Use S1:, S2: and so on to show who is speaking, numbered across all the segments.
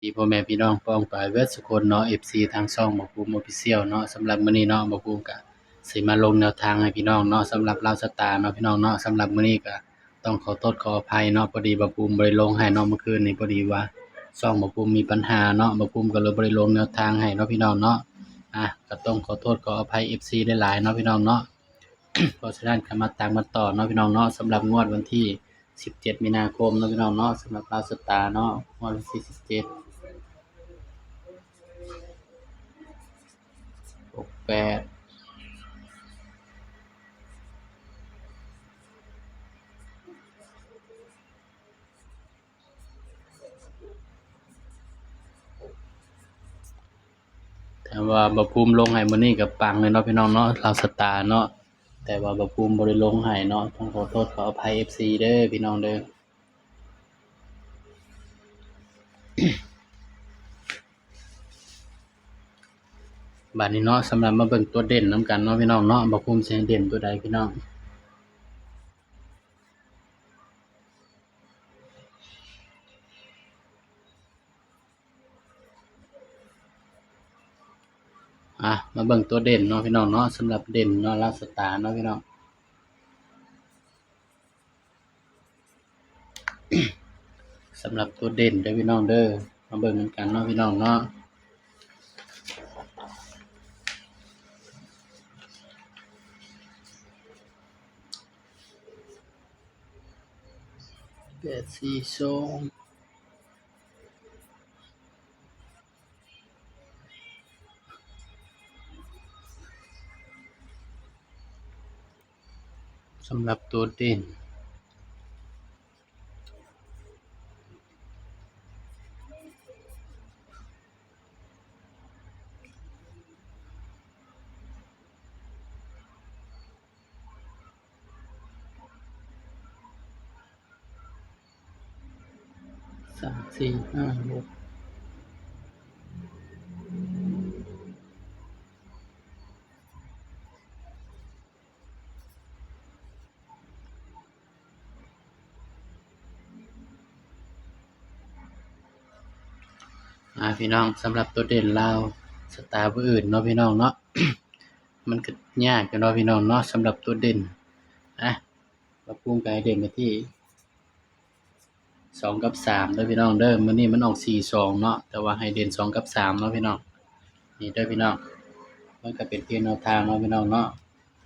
S1: ดีพ่อแม่พี่น้องป้องปรายเบิดสุคนเนาะ FC ทางช่องบ่ภูมิ Official เนาะสำหรับมื้อนี้เนาะบ่ภูมิก็สิมาลงแนวทางให้พี่น้องเนาะสำหรับลาวสตาร์เนาะพี่น้องเนาะสำหรับมื้อนี้ก็ต้องขอโทษขออภัยเนาะพอดีบ่ภูมิบ่ได้ลงให้เนาะเมื่อคืนนี้พอดีว่าช่องบ่ภูมิมีปัญหาเนาะบ่ภูมิก็เลยบ่ได้ลงแนวทางให้เนาะพี่น้องเนาะก็ต้องขอโทษขออภัย FC หลายๆเนาะพี่น้องเนาะ เพราะฉะนั้นก็มาตามกันต่อเนาะพี่น้องเนาะสำหรับงวดวันที่17มีนาคมเนาะพี่น้องเนาะสำหรับลาวสตาร์เนาะงวดวันที่17 68แต่ว่าบ่ภูมิลงให้มื้อนี้ก็ปังเลยเนาะพี่น้องเนาะลาวสตาร์เนาะแต่ว่าบ่ภูมิบ่ได้ลงให้เนาะต้องขอโทษขออภัย FC เด้อพี่น้องเด้อ บัดนี้เนาะสำหรับมาเบิ่งตัวเด่นนำกันเนาะพี่น้องเนาะบ่ภูมิสิให้เด่นตัวใดพี่น้องมาเบิ่งตัวเด่นเนาะพี่น้องเนาะสำหรับเด่นเนาะลาวสตาร์เนาะพี่น้อง สำหรับตัวเด่นเด้อพี่น้องเด้อมาเบิ่งนำกันเนาะพี่น้องเนาะ842สำหรับตัวเด่น3 4 5 6พี่น้องสำหรับตัวเด่นลาวสตาร์ผู้อื่นเนาะพี่น้องเนาะ มันก็ยากอยู่เนาะพี่น้องเนาะสำหรับตัวเด่นบ่ภูมิก็ให้เด่นไปที่2กับ3เด้อพี่น้องเด้อมื้อนี้มันออก42เนาะแต่ว่าให้เด่น2กับ3เนาะพี่น้องนี่เด้อพี่น้องมันก็เป็นเพียงแนวทางเนาะพี่น้องเนาะ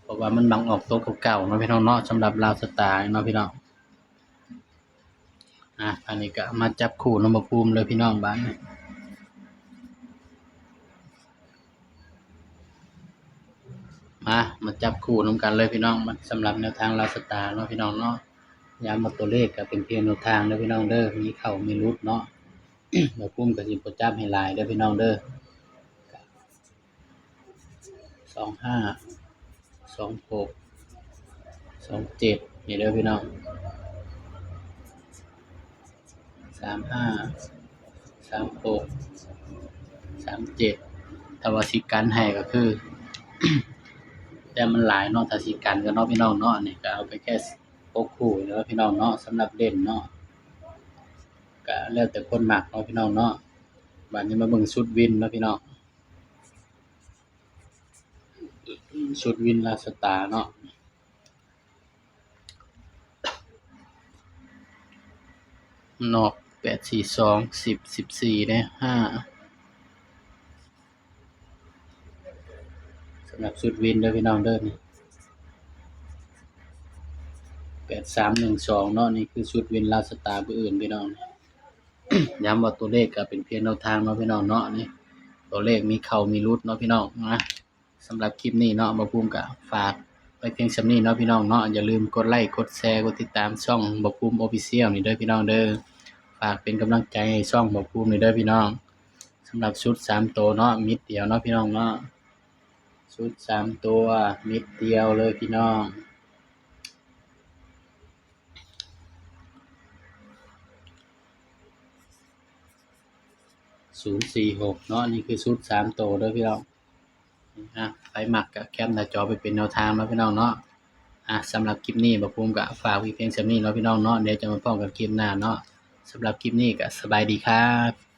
S1: เพราะว่ามันมักออกตัวเก่าๆเนาะพี่น้องเนาะสำหรับลาวสตาร์เนาะพี่น้องอันนี้ก็มาจับคู่เนาะบ่ภูมิเลยพี่น้องบัดนี้มาจับคู่นำกันเลยพี่น้องสำหรับแนวทางลาวสตาร์เนาะพี่น้องเนาะย้ำว่าตัวเลขก็เป็นเพียงแนวทางเด้อพี่น้องเด้อมีเข้ามีหลุดเนาะ บ่ภูมิก็สิบ่จับให้หลายเด้อพี่น้องเด้อ25 26 27นี่เด้อพี่น้อง35 36 37ถ้าว่าสิกันให้ก็คือ แต่มันหลายเนาะถ้าสิกันก็เนาะพี่น้องเนาะนี่ก็เอาไปแค่6คู่เด้อพี่น้องเนาะสำหรับเด่นเนาะก็แล้วแต่คนมักเนาะพี่น้องเนาะบัดนี้มาเบิ่งชุดวินเนาะพี่น้องชุดวินลาวสตาร์เนาะนอก842 10 14เด้สำหรับชุดวินเด้อพี่น้องเด้อนี่8312เนาะนี่คือชุดวินลาวสตาร์ผู้อื่นพี่น้อง ย้ำว่าตัวเลขก็เป็นเพียงแนวทางเนาะพี่น้องเนาะนี่ตัวเลขมีเข้ามีหลุดเนาะพี่น้องสำหรับคลิปนี้เนาะบ่ภูมิก็ฝากไว้เพียงส่ำนี้เนาะพี่น้องเนาะอย่าลืมกดไลค์กดแชร์กดติดตามช่องบ่ภูมิ Official นี่เด้อพี่น้องเด้อฝากเป็นกำลังใจให้ช่องบ่ภูมินี่เด้อพี่น้องสำหรับชุด3ตัวเนาะมิดเดียวเนาะพี่น้องเนาะชุด3ตัวมิดเดียวเลยพี่น้อง046เนาะนี่คือชุด3ตัวเด้อพี่น้องใครมักก็แคปหน้าจอไปเป็นแนวทางเนาะพี่น้องเนาะสำหรับคลิปนี้บ่ภูมิก็ฝากไว้เพียงส่ำนี้เนาะพี่น้องเนาะเดี๋ยวจะมาพ้อกันคลิปหน้าเนาะสำหรับคลิปนี้ก็สบายดีครับ